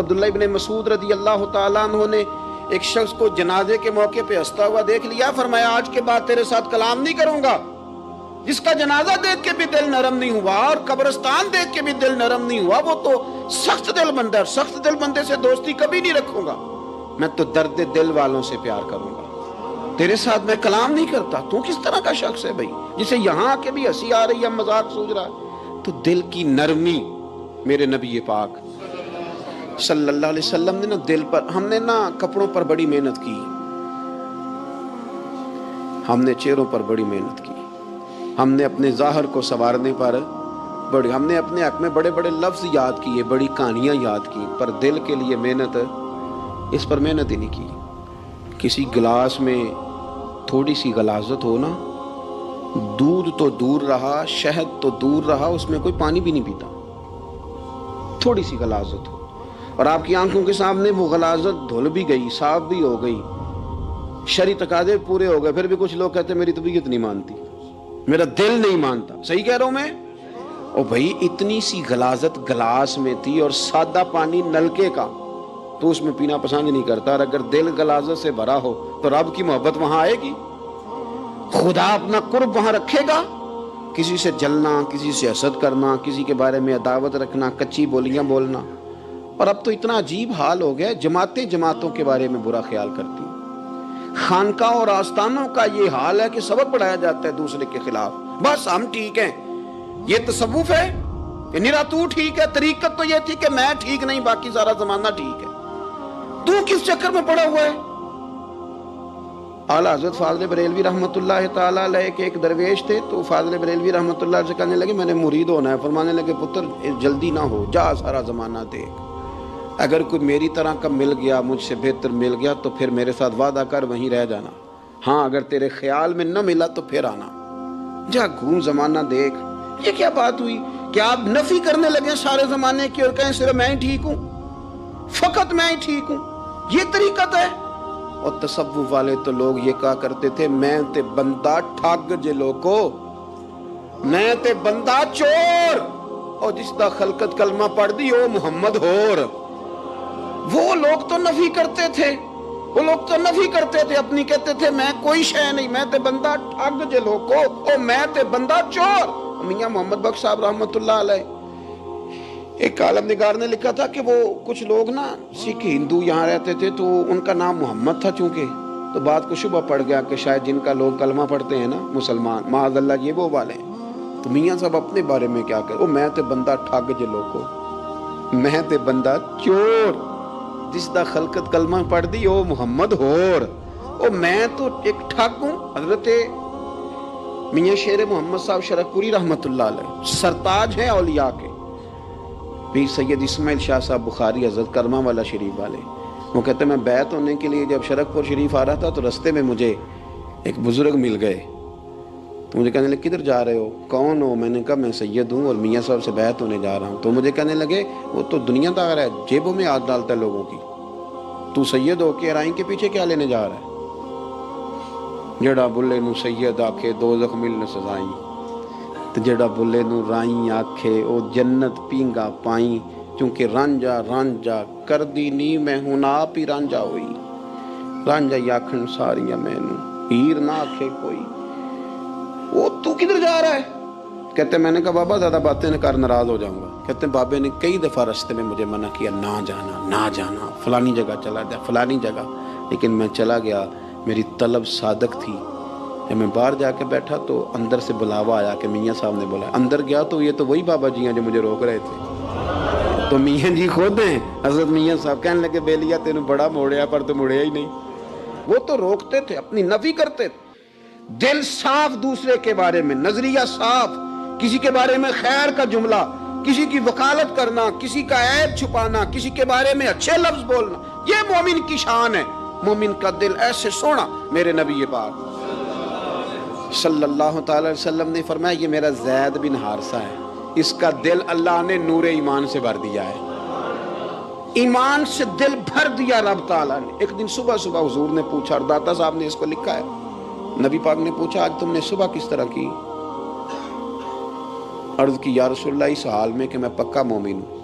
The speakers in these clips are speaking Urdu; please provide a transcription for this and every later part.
عبداللہ ابن مسعود رضی اللہ تعالیٰ عنہ نے ایک شخص کو جنازے کے موقع پہ ہنستا ہوا دیکھ لیا، فرمایا آج کے بعد تیرے ساتھ کلام نہیں کروں گا۔ جس کا جنازہ دیکھ کے بھی دل نرم نہیں ہوا اور قبرستان دیکھ کے بھی دل نرم نہیں ہوا، وہ تو سخت دل بندہ، سخت دل بندے سے دوستی کبھی نہیں رکھوں گا، میں تو درد دل والوں سے پیار کروں گا، تیرے ساتھ میں کلام نہیں کرتا۔ تو کس طرح کا شخص ہے بھائی جسے یہاں آ کے بھی ہنسی آ رہی ہے، مذاق سوچ رہا ہے؟ تو دل کی نرمی میرے نبی پاک صلی اللہ علیہ وسلم نے نا دل پر، ہم نے نا کپڑوں پر بڑی محنت کی، ہم نے چہروں پر بڑی محنت کی، ہم نے اپنے ظاہر کو سنوارنے پر بڑی، ہم نے اپنے حق میں بڑے بڑے لفظ یاد کیے، بڑی کہانیاں یاد کی، پر دل کے لیے محنت، اس پر محنت ہی نہیں کی۔ کسی گلاس میں تھوڑی سی غلاظت ہو نا، دودھ تو دور رہا، شہد تو دور رہا، اس میں کوئی پانی بھی نہیں پیتا، تھوڑی سی غلاظت ہو، اور آپ کی آنکھوں کے سامنے وہ غلاظت دھل بھی گئی، صاف بھی ہو گئی، شرعی تقاضے پورے ہو گئے، پھر بھی کچھ لوگ کہتے ہیں میری طبیعت نہیں مانتی، میرا دل نہیں مانتا۔ صحیح کہہ رہا ہوں میں؟ او بھائی اتنی سی غلاظت گلاس میں تھی اور سادہ پانی نلکے کا، تو اس میں پینا پسند نہیں کرتا، اور اگر دل غلاظت سے بھرا ہو تو رب کی محبت وہاں آئے گی، خدا اپنا قرب وہاں رکھے گا۔ کسی سے جلنا، کسی سے حسد کرنا، کسی کے بارے میں عداوت رکھنا، کچی بولیاں بولنا، اور اب تو اتنا عجیب حال ہو گیا، جماعتیں جماعتوں کے بارے میں برا خیال کرتی ہیں، خانقاہ اور آستانوں کا یہ حال ہے کہ سبق پڑھایا جاتا ہے دوسرے کے خلاف، بس ہم ٹھیک ہیں۔ یہ تصوف ہے کہ نرا تو ٹھیک ہے؟ طریقت تو یہ تھی کہ میں ٹھیک نہیں، باقی سارا زمانہ ٹھیک ہے، تو کس چکر میں پڑا ہوا ہے؟ اعلیٰ حضرت فاضل بریلوی رحمۃ اللہ تعالیٰ علیہ کے ایک درویش تھے، تو فاضل بریلوی رحمۃ اللہ علیہ سے کہنے لگے میں نے مرید ہونا ہے، فرمانے لگے پتر جلدی نہ ہو، جا سارا زمانہ دیکھ، اگر کوئی میری طرح کا مل گیا، مجھ سے بہتر مل گیا تو پھر میرے ساتھ وعدہ کر وہیں رہ جانا، ہاں اگر تیرے خیال میں نہ ملا تو پھر آنا، جا گھوم زمانہ دیکھ۔ یہ کیا بات ہوئی کہ آپ نفی کرنے لگے سارے زمانے کی اور کہیں صرف میں ہی ٹھیک ہوں، فقط میں ہی ٹھیک ہوں؟ یہ طریقت ہے؟ اور تصوف والے تو لوگ یہ کہا کرتے تھے میں تے بندہ ٹھگ جے لوکو، میں تے بندہ چور، اور جس دا خلقت کلمہ پڑھ دی او محمد ہور۔ وہ لوگ تو نفی کرتے تھے، وہ لوگ تو نفی کرتے تھے اپنی، کہتے تھے میں کوئی شے نہیں، میں تے بندہ ٹھگ جے لوکو، او میں تے بندہ چور۔ میاں محمد بخش صاحب رحمۃ اللہ علیہ، ایک عالم نگار نے لکھا تھا کہ وہ کچھ لوگ نا سکھ ہندو یہاں رہتے تھے، تو ان کا نام محمد تھا چونکہ، تو بات کو شبہ پڑ گیا کہ شاید جن کا لوگ کلمہ پڑھتے ہیں نا مسلمان، معاذ اللہ یہ وہ والے ہیں، تو میاں صاحب اپنے بارے میں کیا کہے، وہ میں تے بندہ ٹھگ جے لوکو، میں تے بندہ چور، جس دا خلقت کلمہ پڑھ دی او محمد ہور، او میں تو ایک ٹھگ ہوں۔ حضرت میاں شیر محمد صاحب شرف پوری رحمۃ اللہ علیہ سرتاج ہیں اولیاء کے، بھی سید اسماعیل شاہ صاحب بخاری حضرت کرما والا شریف والے، وہ کہتے ہیں میں بیعت ہونے کے لیے جب شرف پور شریف آ رہا تھا تو رستے میں مجھے ایک بزرگ مل گئے، تو مجھے کہنے لگے کدھر جا رہے ہو، کون ہو؟ میں نے کہا میں سید ہوں اور میاں صاحب سے بیعت ہونے جا رہا ہوں، تو مجھے کہنے لگے وہ تو دنیا دار ہے، جیبوں میں ہاتھ ڈالتا ہے لوگوں کی، تو سید ہو کے رائیں کے پیچھے کیا لینے جا رہا ہے؟ جڑا بلے نو سید آکھے دوزخ ملن سزائیں، تو جڑا بلے نو رائیں آکھے او جنت پینگا پائیں، چونکہ رانجا رانجا کر دی نی میں ہوں آپ ہی رانجا ہوئی، رانجا یاکھن ساریاں میں نو ہیر نہ آکھے کوئی۔ وہ تو کدھر جا رہا ہے؟ کہتے ہیں میں نے کہا بابا زیادہ باتیں نہ کر، ناراض ہو جاؤں گا۔ کہتے ہیں بابے نے کئی دفعہ رستے میں مجھے منع کیا، نہ جانا نہ جانا، فلانی جگہ چلا جا فلانی جگہ، لیکن میں چلا گیا، میری طلب صادق تھی۔ جب میں باہر جا کے بیٹھا تو اندر سے بلاوا آیا کہ میاں صاحب نے بولا، اندر گیا تو یہ تو وہی بابا جی ہیں جو مجھے روک رہے تھے، تو میاں جی خود ہیں حضرت میاں صاحب، کہنے لگے بیلیا تینوں بڑا موڑیا پر تو مڑیا ہی نہیں۔ وہ تو روکتے تھے، اپنی نفی کرتے تھے، دل صاف دوسرے کے بارے میں، نظریہ صاف، کسی کے بارے میں خیر کا جملہ، کسی کی وکالت کرنا، کسی کا عیب چھپانا، کسی کے بارے میں اچھے لفظ بولنا، یہ مومن کی شان ہے۔ مومن کا دل ایسے سونا، میرے نبی پاک صلی اللہ تعالی وسلم نے فرمایا یہ میرا زید بن حارثہ ہے، اس کا دل اللہ نے نور ایمان سے بھر دیا ہے، ایمان سے دل بھر دیا رب تعالیٰ نے۔ ایک دن صبح صبح حضور نے پوچھا، اور داتا صاحب نے اس کو لکھا ہے، نبی پاک نے پوچھا آج تم نے صبح کس طرح کی؟ عرض کی یا رسول اللہ اس حال میں کہ میں پکا مومن ہوں،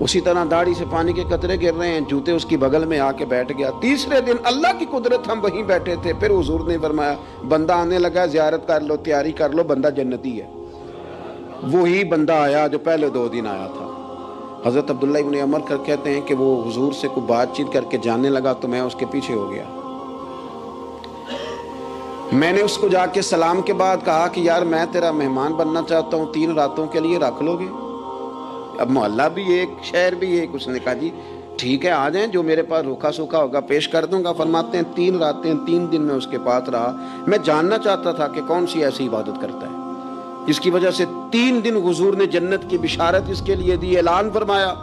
اسی طرح داڑھی سے پانی کے قطرے گر رہے ہیں، جوتے اس کی بغل میں آ کے بیٹھ گیا۔ تیسرے دن اللہ کی قدرت، ہم وہیں بیٹھے تھے، پھر حضور نے فرمایا بندہ آنے لگا، زیارت کر لو، تیاری کر لو، بندہ جنتی ہے۔ وہی بندہ آیا جو پہلے 2 دن آیا تھا۔ حضرت عبداللہ ابن عمر کہتے ہیں کہ وہ حضور سے کوئی بات چیت کر کے جانے لگا تو میں اس کے پیچھے ہو گیا۔ میں نے اس کو جا کے سلام کے بعد کہا کہ یار میں تیرا مہمان بننا چاہتا ہوں، 3 راتوں کے لیے رکھ لو گے؟ اب محلہ بھی ایک، شہر بھی ایک۔ اس نے کہا جی ٹھیک ہے آ جائیں، جو میرے پاس روکھا سوکھا ہوگا پیش کر دوں گا۔ فرماتے ہیں 3 راتیں 3 دن میں اس کے پاس رہا۔ میں جاننا چاہتا تھا کہ کون سی ایسی عبادت کرتا ہے جس کی وجہ سے 3 دن حضور نے جنت کی بشارت اس کے لیے دی، اعلان فرمایا۔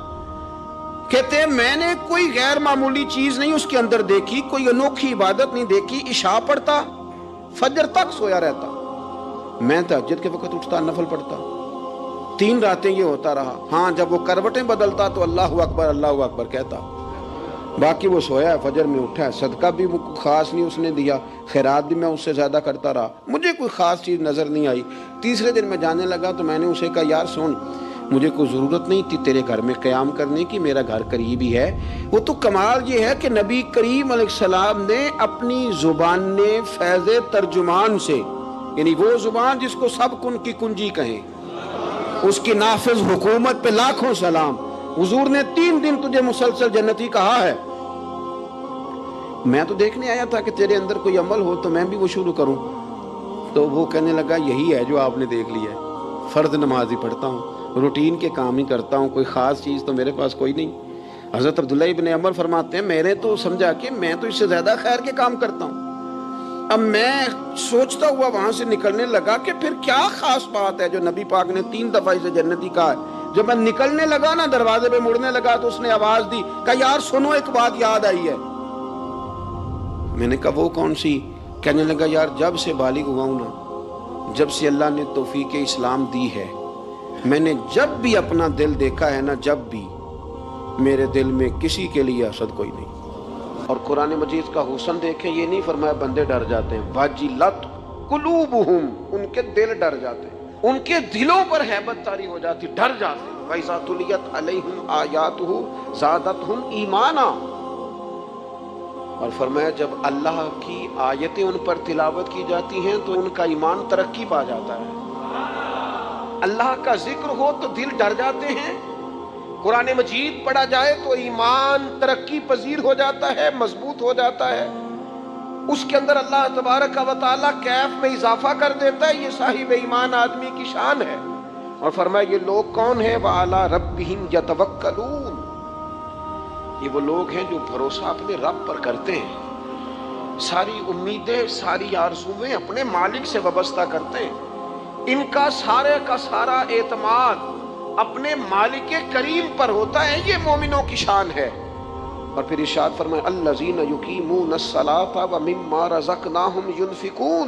کہتے ہیں میں نے کوئی غیر معمولی چیز نہیں اس کے اندر دیکھی، کوئی انوکھی عبادت نہیں دیکھی۔ عشاء پڑھتا، فجر تک سویا رہتا، میں تہجد کے وقت اٹھتا، نفل پڑھتا۔ 3 راتیں یہ ہوتا رہا۔ ہاں جب وہ کروٹیں بدلتا تو اللہ اکبر اللہ اکبر کہتا، باقی وہ سویا ہے، فجر میں اٹھا ہے۔ صدقہ بھی خاص نہیں اس نے دیا، خیرات بھی میں اس سے زیادہ کرتا رہا، مجھے کوئی خاص چیز نظر نہیں آئی۔ تیسرے دن میں جانے لگا تو میں نے اسے کہا یار سن، مجھے کوئی ضرورت نہیں تھی تیرے گھر میں قیام کرنے کی، میرا گھر قریب ہی ہے۔ وہ تو کمال یہ ہے کہ نبی کریم علیہ السلام نے اپنی زبان فیض ترجمان سے، یعنی وہ زبان جس کو سب کن کی کنجی کہیں، اس کی نافذ حکومت پہ لاکھوں سلام، حضور نے 3 دن تجھے مسلسل جنتی کہا ہے۔ میں تو دیکھنے آیا تھا کہ تیرے اندر کوئی عمل ہو تو میں بھی وہ شروع کروں۔ تو وہ کہنے لگا یہی ہے جو آپ نے دیکھ لیا ہے، فرض نماز ہی پڑھتا ہوں، روٹین کے کام ہی کرتا ہوں، کوئی خاص چیز تو میرے پاس کوئی نہیں۔ حضرت عبداللہ ابن عمر فرماتے ہیں میں نے تو سمجھا کہ میں تو اس سے زیادہ خیر کے کام کرتا ہوں۔ اب میں سوچتا ہوا وہاں سے نکلنے لگا کہ پھر کیا خاص بات ہے جو نبی پاک نے 3 دفعہ اسے جنتی کہا ہے۔ جب میں نکلنے لگا نا، دروازے پہ مڑنے لگا تو اس نے آواز دی، کہا یار سنو ایک بات یاد آئی ہے۔ میں نے کہا وہ کون سی؟ کہنے لگا یار جب سے بالغ ہوا ہوں نا، جب سے اللہ نے توفیق اسلام دی ہے، میں نے جب بھی اپنا دل دیکھا ہے نا، جب بھی میرے دل میں کسی کے لیے حسد کوئی نہیں۔ اور قرآن مجید کا حسن دیکھیں، یہ نہیں فرمایا بندے ڈر جاتے ہیں، واجلت قلوبہم، ان کے دل ڈر جاتے ہیں، ان کے دلوں پر ہیبت طاری ہو جاتی، ڈر جاتے ہیں۔ وَإِذَا تُلِيَتْ عَلَيْهِمْ آيَاتُهُ زَادَتْهُمْ ایمانا، اور فرمایا جب اللہ کی آیتیں ان پر تلاوت کی جاتی ہیں تو ان کا ایمان ترقی پا جاتا ہے۔ اللہ کا ذکر ہو تو دل ڈر جاتے ہیں، قرآن مجید پڑھا جائے تو ایمان ترقی پذیر ہو جاتا ہے، مضبوط ہو جاتا ہے، اس کے اندر اللہ تبارک و تعالیٰ کیف میں اضافہ کر دیتا ہے۔ یہ صاحب ایمان آدمی کی شان ہے۔ اور فرمایا یہ لوگ کون ہیں؟ وَعَلَىٰ رَبِّهِمْ يَتَوَكَّلُونَ، یہ وہ لوگ ہیں جو بھروسہ اپنے رب پر کرتے ہیں، ساری امیدیں ساری آرزویں اپنے مالک سے وابستہ کرتے ہیں، ان کا سارے کا سارا اعتماد اپنے مالک کریم پر ہوتا ہے۔ یہ مومنوں کی شان ہے۔ اور پھر ارشاد فرمائے الذین یقیمون الصلاۃ ومما رزقناہم ینفقون،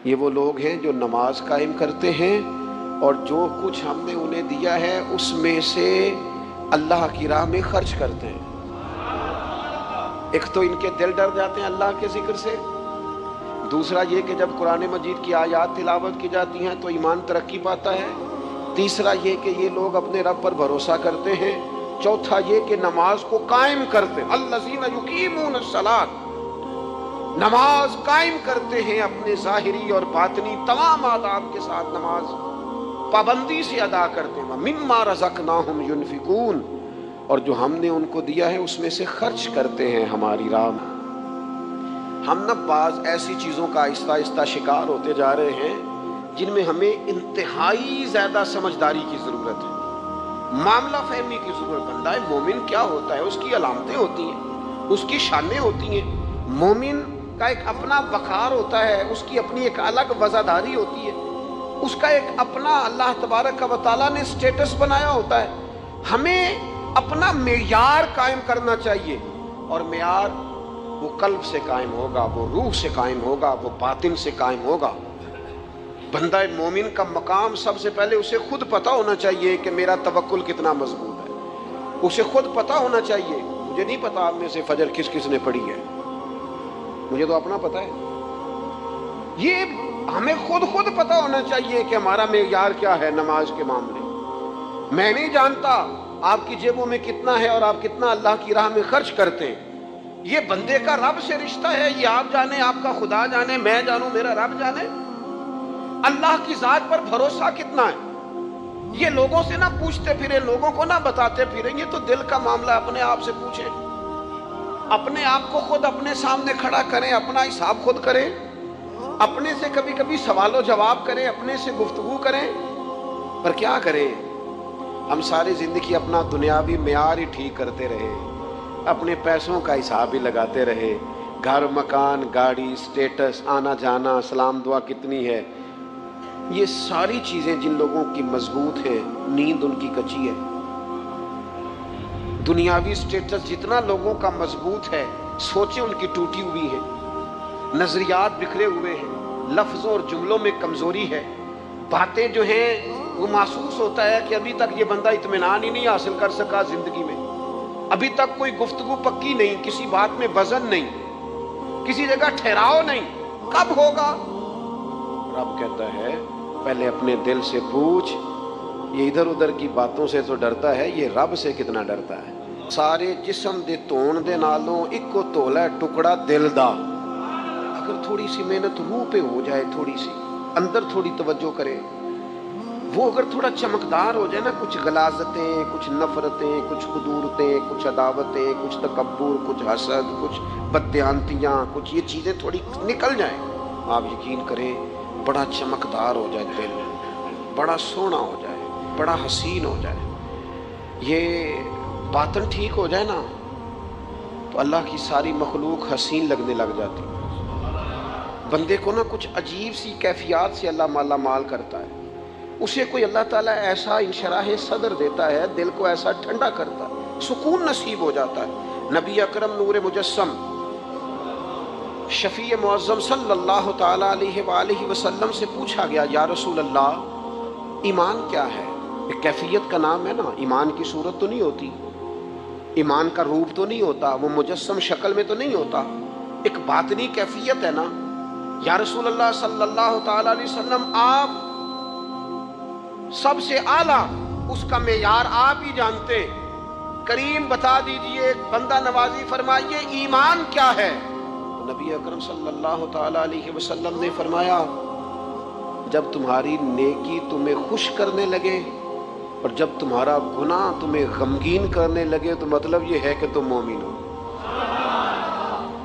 یہ وہ لوگ ہیں جو نماز قائم کرتے ہیں اور جو کچھ ہم نے انہیں دیا ہے اس میں سے اللہ کی راہ میں خرچ کرتے ہیں۔ ایک تو ان کے دل ڈر جاتے ہیں اللہ کے ذکر سے، دوسرا یہ کہ جب قرآن مجید کی آیات تلاوت کی جاتی ہیں تو ایمان ترقی پاتا ہے، تیسرا یہ کہ یہ لوگ اپنے رب پر بھروسہ کرتے ہیں، چوتھا یہ کہ نماز کو قائم کرتے ہیں۔ الذین یقیمون الصلاۃ، نماز قائم کرتے ہیں، اپنے ظاہری اور باطنی تمام آداب کے ساتھ نماز پابندی سے ادا کرتے ہیں۔ مما رزقناہم ینفقون، اور جو ہم نے ان کو دیا ہے اس میں سے خرچ کرتے ہیں ہماری راہ میں۔ ہم نہ بعض ایسی چیزوں کا آہستہ آہستہ شکار ہوتے جا رہے ہیں جن میں ہمیں انتہائی زیادہ سمجھداری کی ضرورت ہے، معاملہ فہمی کی ضرورت۔ بندہ مومن کیا ہوتا ہے، اس کی علامتیں ہوتی ہیں، اس کی شانیں ہوتی ہیں۔ مومن کا ایک اپنا وقار ہوتا ہے، اس کی اپنی ایک الگ وزاداری ہوتی ہے، اس کا ایک اپنا اللہ تبارک و تعالیٰ نے سٹیٹس بنایا ہوتا ہے۔ ہمیں اپنا معیار قائم کرنا چاہیے، اور معیار وہ قلب سے قائم ہوگا، وہ روح سے قائم ہوگا، وہ باطن سے قائم ہوگا۔ بندہ مومن کا مقام سب سے پہلے اسے خود پتہ ہونا چاہیے کہ میرا توکل کتنا مضبوط ہے، اسے خود پتہ ہونا چاہیے۔ مجھے نہیں پتا آپ میں سے فجر کس کس نے پڑھی ہے، مجھے تو اپنا پتہ ہے۔ یہ ہمیں خود پتہ ہونا چاہیے کہ ہمارا معیار کیا ہے نماز کے معاملے۔ میں نہیں جانتا آپ کی جیبوں میں کتنا ہے اور آپ کتنا اللہ کی راہ میں خرچ کرتے ہیں، یہ بندے کا رب سے رشتہ ہے، یہ آپ جانے، آپ کا خدا جانے، میں جانوں، میرا رب جانے۔ اللہ کی ذات پر بھروسہ کتنا ہے، یہ لوگوں سے نہ پوچھتے پھریں، لوگوں کو نہ بتاتے پھریں، یہ تو دل کا معاملہ اپنے آپ سے پوچھیں، اپنے آپ کو خود اپنے سامنے کھڑا کریں، اپنا حساب خود کریں، اپنے سے کبھی کبھی سوال و جواب کریں، اپنے سے گفتگو کریں۔ پر کیا کریں، ہم ساری زندگی اپنا دنیاوی معیار ہی ٹھیک کرتے رہے، اپنے پیسوں کا حساب ہی لگاتے رہے، گھر، مکان، گاڑی، سٹیٹس، آنا جانا، سلام دعا کتنی ہے، یہ ساری چیزیں جن لوگوں کی مضبوط ہیں، نیند ان کی کچی ہے۔ دنیاوی سٹیٹس جتنا لوگوں کا مضبوط ہے، سوچیں ان کی ٹوٹی ہوئی ہے، نظریات بکھرے ہوئے ہیں، لفظوں اور جملوں میں کمزوری ہے، باتیں جو ہیں وہ محسوس ہوتا ہے کہ ابھی تک یہ بندہ اطمینان ہی نہیں حاصل کر سکا زندگی میں، ابھی تک کوئی گفتگو پکی نہیں، کسی بات میں وزن نہیں، کسی جگہ ٹھہراؤ نہیں، کب ہوگا؟ رب کہتا ہے پہلے اپنے دل سے پوچھ، یہ ادھر ادھر کی باتوں سے تو ڈرتا ہے، یہ رب سے کتنا ڈرتا ہے۔ سارے جسم دے تون دے نالوں اکو تولا ٹکڑا دل دا، اگر تھوڑی سی محنت روح پہ ہو جائے، تھوڑی سی اندر تھوڑی توجہ کرے، وہ اگر تھوڑا چمکدار ہو جائے نا، کچھ غلاظتیں، کچھ نفرتیں، کچھ قدورتیں، کچھ عداوتیں، کچھ تکبر، کچھ حسد، کچھ بددیانتیاں، کچھ یہ چیزیں تھوڑی نکل جائیں، آپ یقین کریں بڑا چمکدار ہو جائے دل، بڑا سونا ہو جائے، بڑا حسین ہو جائے، یہ باطن ٹھیک ہو جائے نا تو اللہ کی ساری مخلوق حسین لگنے لگ جاتی، بندے کو نا کچھ عجیب سی کیفیات سے اللہ مالا مال کرتا ہے، اسے کوئی اللہ تعالیٰ ایسا انشراح صدر دیتا ہے، دل کو ایسا ٹھنڈا کرتا ہے، سکون نصیب ہو جاتا ہے۔ نبی اکرم نور مجسم شفیع معظم صلی اللہ تعالیٰ علیہ وآلہ وسلم سے پوچھا گیا، یا رسول اللہ ایمان کیا ہے؟ ایک کیفیت کا نام ہے نا، ایمان کی صورت تو نہیں ہوتی، ایمان کا روپ تو نہیں ہوتا، وہ مجسم شکل میں تو نہیں ہوتا، ایک باطنی کیفیت ہے نا۔ یا رسول اللہ صلی اللہ تعالیٰ علیہ وسلم آپ سب سے اعلیٰ، اس کا معیار آپ ہی جانتے، کریم بتا دیجئے، بندہ نوازی فرمائیے ایمان کیا ہے؟ نبی اکرم صلی اللہ تعالیٰ علیہ وسلم نے فرمایا جب تمہاری نیکی تمہیں خوش کرنے لگے اور جب تمہارا گناہ تمہیں غمگین کرنے لگے تو مطلب یہ ہے کہ تم مومن ہو،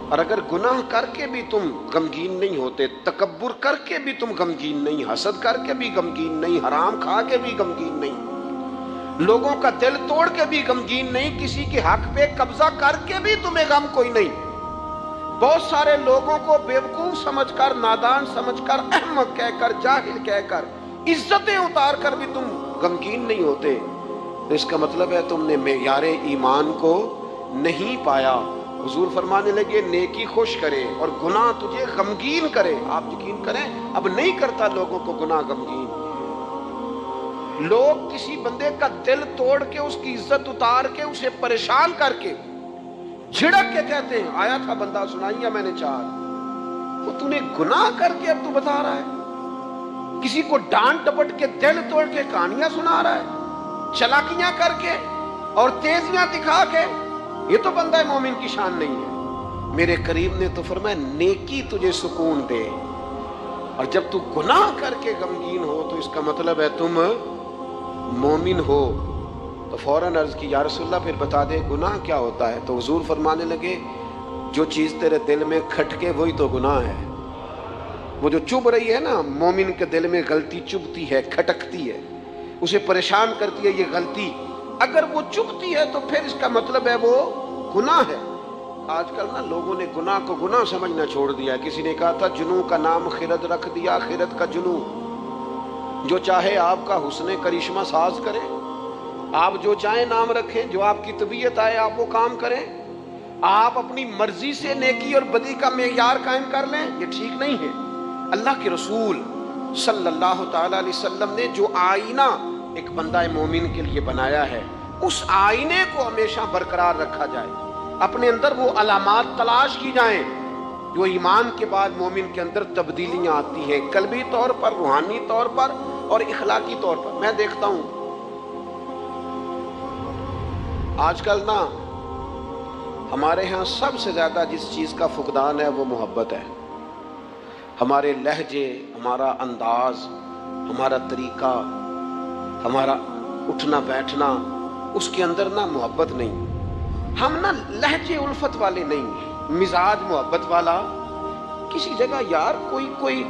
اور اگر گناہ کر کے بھی تم غمگین نہیں ہوتے، تکبر کر کے بھی تم غمگین نہیں، حسد کر کے بھی غمگین نہیں، حرام کھا کے بھی غمگین نہیں، لوگوں کا دل توڑ کے بھی غمگین نہیں، کسی کے حق پہ قبضہ کر کے بھی تمہیں غم کوئی نہیں، بہت سارے لوگوں کو بیوقوف سمجھ کر، نادان سمجھ کر، احمق کہہ کر، جاہل کہہ کر، عزتیں اتار کر بھی تم غمگین نہیں ہوتے، تو اس کا مطلب ہے تم نے معیار ایمان کو نہیں پایا۔ حضور فرمانے لگے نیکی خوش کرے اور گناہ تجھے غمگین کرے، آپ یقین کریں اب نہیں کرتا لوگوں کو گناہ غمگین، لوگ کسی بندے کا دل توڑ کے، اس کی عزت اتار کے، اسے پریشان کر کے، جھڑک کے کہتے ہیں آیا تھا بندہ، سنائیے میں نے چار، وہ تو نے گناہ کر کے اب تو بتا رہا ہے، کسی کو ڈانٹ ڈپٹ کے دل توڑ کے کہانیاں سنا رہا ہے، چلاکیاں کر کے اور تیزیاں دکھا کے، یہ تو بندہ مومن کی شان نہیں ہے۔ میرے کریم نے تو فرمایا نیکی تجھے سکون دے، اور جب تو گناہ کر کے غمگین ہو تو اس کا مطلب ہے تم مومن ہو۔ تو فوراً عرض کی یا رسول اللہ پھر بتا دے گناہ کیا ہوتا ہے؟ تو حضور فرمانے لگے جو چیز تیرے دل میں کھٹکے وہی تو گناہ ہے، وہ جو چبھ رہی ہے نا، مومن کے دل میں غلطی چبھتی ہے، کھٹکتی ہے، اسے پریشان کرتی ہے یہ غلطی، اگر وہ چبھتی ہے تو پھر اس کا مطلب ہے وہ گناہ ہے۔ آج کل نا لوگوں نے گناہ کو گناہ سمجھنا چھوڑ دیا، کسی نے کہا تھا جنوں کا نام خرد رکھ دیا، خرد کا جنوں، جو چاہے آپ کا حسن کرشمہ ساز کرے، آپ جو چاہیں نام رکھیں، جو آپ کی طبیعت آئے آپ وہ کام کریں، آپ اپنی مرضی سے نیکی اور بدی کا معیار قائم کر لیں، یہ ٹھیک نہیں ہے۔ اللہ کے رسول صلی اللہ تعالیٰ علیہ وسلم نے جو آئینہ ایک بندہ مومن کے لیے بنایا ہے، اس آئینے کو ہمیشہ برقرار رکھا جائے، اپنے اندر وہ علامات تلاش کی جائیں جو ایمان کے بعد مومن کے اندر تبدیلیاں آتی ہیں، قلبی طور پر، روحانی طور پر اور اخلاقی طور پر۔ میں دیکھتا ہوں آج کل نا ہمارے ہاں سب سے زیادہ جس چیز کا فقدان ہے وہ محبت ہے. ہمارے لہجے، ہمارا انداز، ہمارا طریقہ، ہمارا اٹھنا بیٹھنا، اس کے اندر نا محبت نہیں. ہم نا لہجے الفت والے نہیں ہیں، مزاج محبت والا. کسی جگہ یار کوئی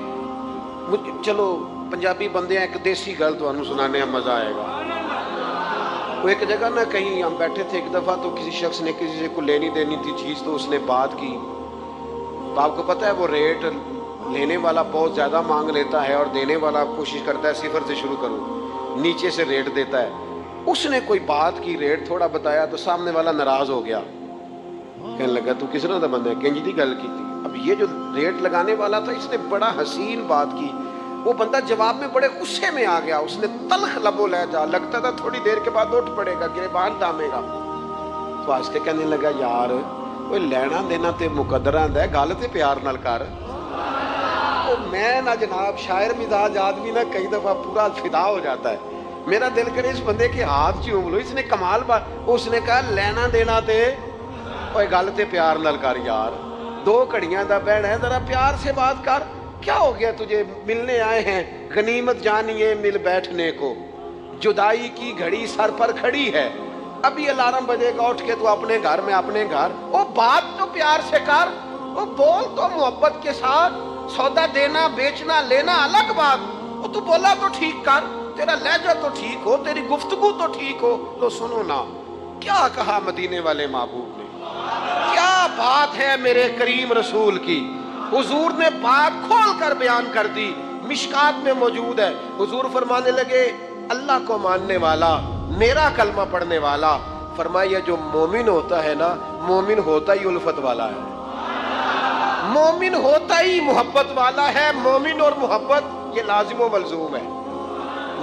چلو پنجابی بندے ہیں، ایک دیسی گل تو سنانے میں مزہ آئے گا. وہ ایک جگہ نا کہیں ہم بیٹھے تھے ایک دفعہ، تو کسی شخص نے کسی سے کو لینی دینی تھی چیز، تو اس نے بات کی. تو آپ کو پتہ ہے وہ ریٹ لینے والا بہت زیادہ مانگ لیتا ہے اور دینے والا کوشش کرتا ہے صفر سے شروع کروں، نیچے سے ریٹ دیتا ہے. اس نے کوئی بات کی، ریٹ تھوڑا بتایا، تو سامنے والا ناراض ہو گیا. کہنے لگا تو کس طرح کا بندہ ہے، کنج دی گل کی تھی. اب یہ جو ریٹ لگانے والا تھا اس نے بڑا حسین بات کی، وہ بندہ جواب میں بڑے غصے میں آ گیا. اس نے تلخ لبو لہجہ، لگتا تھا تھوڑی دیر کے بعد اٹھ پڑے گا، گریبان دامے گا. تو آج کے کہنے لگا یار وہ لینا دینا تے مقدرہ ہے، گل تے پیار نال کر. میں نہ جناب شاعر مزاج آدمی نہ کئی دفعہ پورا فدا ہو جاتا ہے. میرا دل کرے اس بندے کے ہاتھ چوم لو. اس نے کمال بات، اس نے کہا لینا دینا تے گل تے پیار نال کر یار. 2 گھڑیاں دا بہن ہے، ذرا پیار سے بات کر. کیا ہو گیا تجھے، ملنے آئے ہیں، غنیمت جانیے مل بیٹھنے کو، جدائی کی گھڑی سر پر کھڑی ہے، ابھی الارم بجے گا اٹھ کے تو اپنے گھر میں اپنے گھر. وہ بات تو پیار سے کر، وہ بول تو محبت کے ساتھ. سودا دینا بیچنا لینا الگ بات، وہ تو بولا تو ٹھیک کر، تیرا لہجہ تو ٹھیک ہو، تیری گفتگو تو ٹھیک ہو. لو سنو نا کیا کہا مدینے والے محبوب نے، کیا بات ہے میرے کریم رسول کی. حضور نے بات کھول کر بیان کر دی، مشکات میں موجود ہے. حضور فرمانے لگے اللہ کو ماننے والا، میرا کلمہ پڑھنے والا، فرمایا جو مومن ہوتا ہے نا، مومن ہوتا ہی الفت والا ہے، مومن ہوتا ہی محبت والا ہے. مومن اور محبت یہ لازم و ملزوم ہے.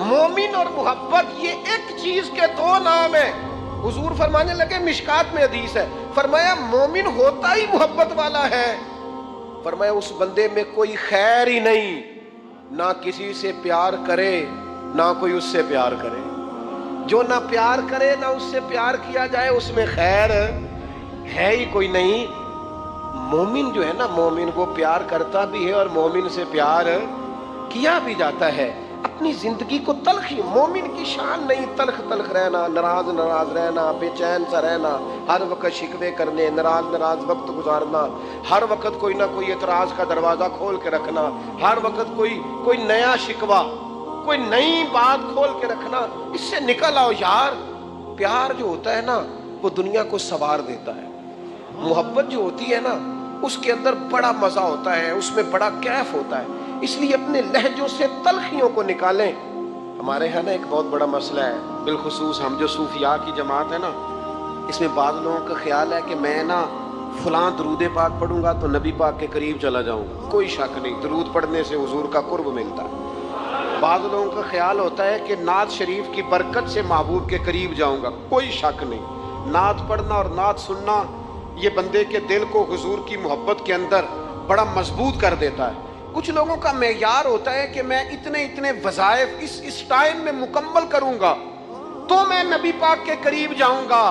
مومن اور محبت یہ ایک چیز کے 2 نام ہیں. حضور فرمانے لگے، مشکات میں حدیث ہے، فرمایا مومن ہوتا ہی محبت والا ہے. فرمایا اس بندے میں کوئی خیر ہی نہیں، نہ کسی سے پیار کرے نہ کوئی اس سے پیار کرے. جو نہ پیار کرے نہ اس سے پیار کیا جائے، اس میں خیر ہے ہی کوئی نہیں. مومن جو ہے نا، مومن وہ پیار کرتا بھی ہے اور مومن سے پیار کیا بھی جاتا ہے. اپنی زندگی کو تلخی، مومن کی شان نہیں تلخ تلخ رہنا، ناراض رہنا، بے چین سا رہنا، ہر وقت شکوے کرنے، ناراض وقت گزارنا، ہر وقت کوئی نہ کوئی اعتراض کا دروازہ کھول کے رکھنا، ہر وقت کوئی نیا شکوہ، کوئی نئی بات کھول کے رکھنا. اس سے نکل آؤ یار. پیار جو ہوتا ہے نا وہ دنیا کو سنوار دیتا ہے. محبت جو ہوتی ہے نا اس کے اندر بڑا مزہ ہوتا ہے، اس میں بڑا کیف ہوتا ہے. اس لیے اپنے لہجوں سے تلخیوں کو نکالیں. ہمارے ہاں نا ایک بہت بڑا مسئلہ ہے، بالخصوص ہم جو صوفیاء کی جماعت ہے نا، اس میں بعض لوگوں کا خیال ہے کہ میں نا فلاں درود پاک پڑھوں گا تو نبی پاک کے قریب چلا جاؤں گا. کوئی شک نہیں، درود پڑھنے سے حضور کا قرب ملتا ہے. بعض لوگوں کا خیال ہوتا ہے کہ نعت شریف کی برکت سے محبوب کے قریب جاؤں گا. کوئی شک نہیں، نعت پڑھنا اور نعت سننا یہ بندے کے دل کو حضور کی محبت کے اندر بڑا مضبوط کر دیتا ہے. کچھ لوگوں کا معیار ہوتا ہے کہ میں اتنے وظائف اس ٹائم میں مکمل کروں گا تو میں نبی پاک کے قریب جاؤں گا.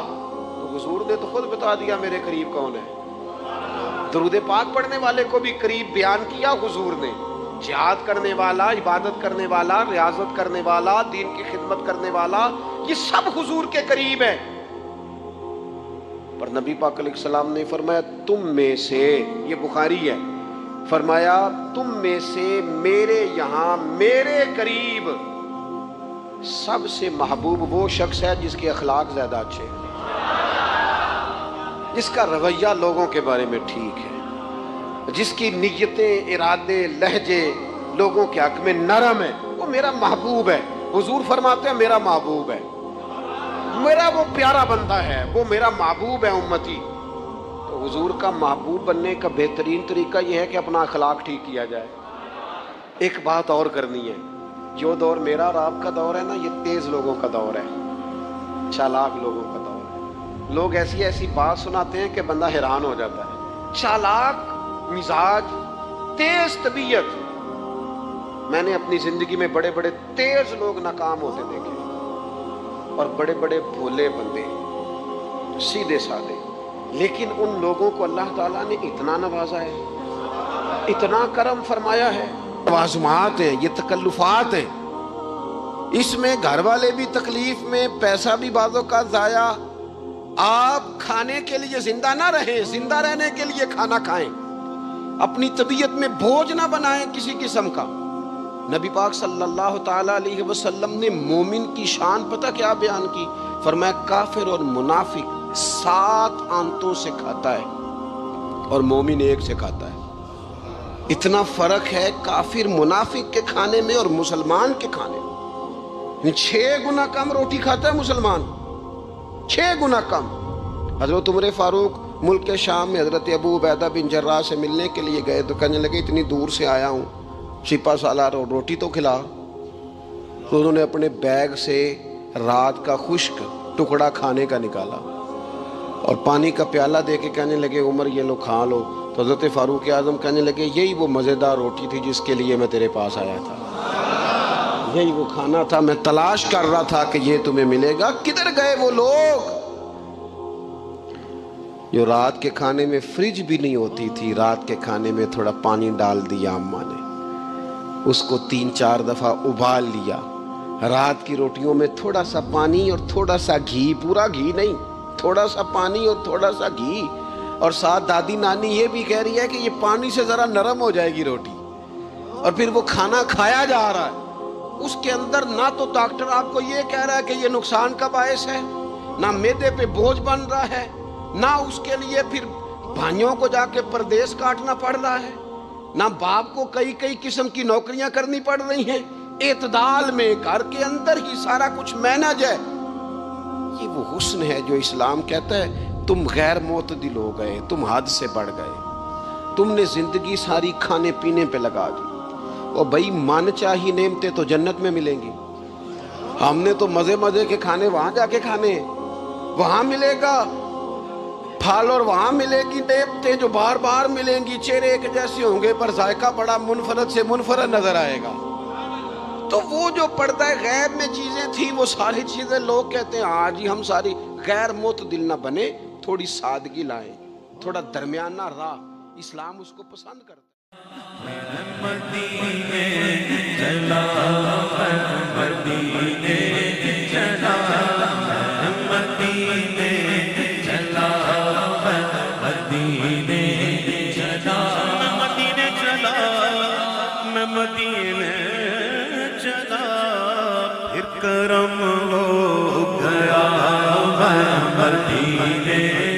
تو حضور نے تو خود بتا دیا میرے قریب کون ہے. درود پاک پڑھنے والے کو بھی قریب بیان کیا حضور نے. جہاد کرنے والا، عبادت کرنے والا، ریاضت کرنے والا، دین کی خدمت کرنے والا، یہ سب حضور کے قریب ہیں. پر نبی پاک علیہ السلام نے فرمایا تم میں سے، یہ بخاری ہے، فرمایا تم میں سے میرے یہاں میرے قریب سب سے محبوب وہ شخص ہے جس کے اخلاق زیادہ اچھے ہیں، جس کا رویہ لوگوں کے بارے میں ٹھیک ہے، جس کی نیتیں، ارادے، لہجے لوگوں کے حق میں نرم ہے، وہ میرا محبوب ہے. حضور فرماتے ہیں میرا محبوب ہے، میرا وہ پیارا بندہ ہے، وہ میرا محبوب ہے امتی. تو حضور کا محبوب بننے کا بہترین طریقہ یہ ہے کہ اپنا اخلاق ٹھیک کیا جائے. ایک بات اور کرنی ہے، جو دور میرا اور آپ کا دور ہے نا، یہ تیز لوگوں کا دور ہے، چالاک لوگوں کا دور ہے. لوگ ایسی بات سناتے ہیں کہ بندہ حیران ہو جاتا ہے. چالاک مزاج، تیز طبیعت. میں نے اپنی زندگی میں بڑے تیز لوگ ناکام ہوتے دیکھے اور بڑے بھولے بندے. سیدھے سادے، لیکن ان لوگوں کو اللہ تعالیٰ نے اتنا نوازا ہے، اتنا کرم فرمایا ہے. لوازمات ہیں، یہ تکلفات ہیں، اس میں گھر والے بھی تکلیف میں، پیسہ بھی بعض اوقات ضائع. آپ کھانے کے لیے زندہ نہ رہیں، زندہ رہنے کے لیے کھانا کھائیں. اپنی طبیعت میں بوجھ نہ بنائیں کسی قسم کا. نبی پاک صلی اللہ تعالیٰ علیہ وسلم نے مومن کی شان پتہ کیا بیان کی؟ فرمایا کافر اور منافق 7 آنتوں سے کھاتا ہے اور مومن 1 سے کھاتا ہے. اتنا فرق ہے کافر منافق کے کھانے میں اور مسلمان کے کھانے میں. 6 گنا کم روٹی کھاتا ہے مسلمان، 6 گنا کم. حضرت عمر فاروق ملک کے شام میں حضرت ابو عبیدہ بن جراح سے ملنے کے لیے گئے تو کہنے لگے اتنی دور سے آیا ہوں، سپہ سالار اور روٹی تو کھلا. تو انہوں نے اپنے بیگ سے رات کا خشک ٹکڑا کھانے کا نکالا اور پانی کا پیالہ دے کے کہنے لگے عمر یہ لو کھا لو. تو حضرت فاروق اعظم کہنے لگے یہی وہ مزیدار روٹی تھی جس کے لیے میں تیرے پاس آیا تھا، یہی وہ کھانا تھا، میں تلاش کر رہا تھا کہ یہ تمہیں ملے گا. کدھر گئے وہ لوگ جو رات کے کھانے میں فریج بھی نہیں ہوتی تھی، رات کے کھانے میں تھوڑا پانی ڈال دیا اماں نے، اس کو 3-4 دفعہ ابال لیا. رات کی روٹیوں میں تھوڑا سا پانی اور تھوڑا سا گھی، پورا گھی نہیں، تھوڑا سا پانی اور تھوڑا سا گھی. اور ساتھ دادی نانی یہ بھی کہہ رہی ہے کہ یہ پانی سے ذرا نرم ہو جائے گی روٹی، اور پھر وہ کھانا کھایا جا رہا ہے. اس کے اندر نہ تو ڈاکٹر آپ کو یہ کہہ رہا ہے کہ یہ نقصان کا باعث ہے، نہ معدے پہ بوجھ بن رہا ہے، نہ اس کے لیے پھر بھائیوں کو جا کے پردیس کاٹنا پڑ رہا ہے، نہ باپ کو کئی قسم کی نوکریاں کرنی پڑ رہی ہیں. اعتدال میں گھر کے اندر ہی سارا کچھ مینج ہے. یہ وہ حسن ہے جو اسلام کہتا ہے تم غیر معتدل ہو گئے، تم حد سے بڑھ گئے، تم نے زندگی ساری کھانے پینے پہ لگا دی. اور بھائی من چاہی نعمتیں تو جنت میں ملیں گی. ہم نے تو مزے کے کھانے وہاں جا کے کھانے، وہاں ملے گا پھل اور وہاں ملے گی نعمتیں جو بار بار ملیں گی. چہرے ایک جیسے ہوں گے پر ذائقہ بڑا منفرد سے منفرد نظر آئے گا. تو وہ جو پردہ غیب میں چیزیں تھیں وہ ساری چیزیں لوگ کہتے ہیں آج ہی ہم ساری غیر معتدل نہ بنے، تھوڑی سادگی لائیں، تھوڑا درمیانہ راہ. اسلام اس کو پسند کرتا ہے. مدینے چلا مدینے چلا مدینے چلا مدینے چلا مدینے چلا میں مدینے چلا پھر کرم ہو گیا میں مدینے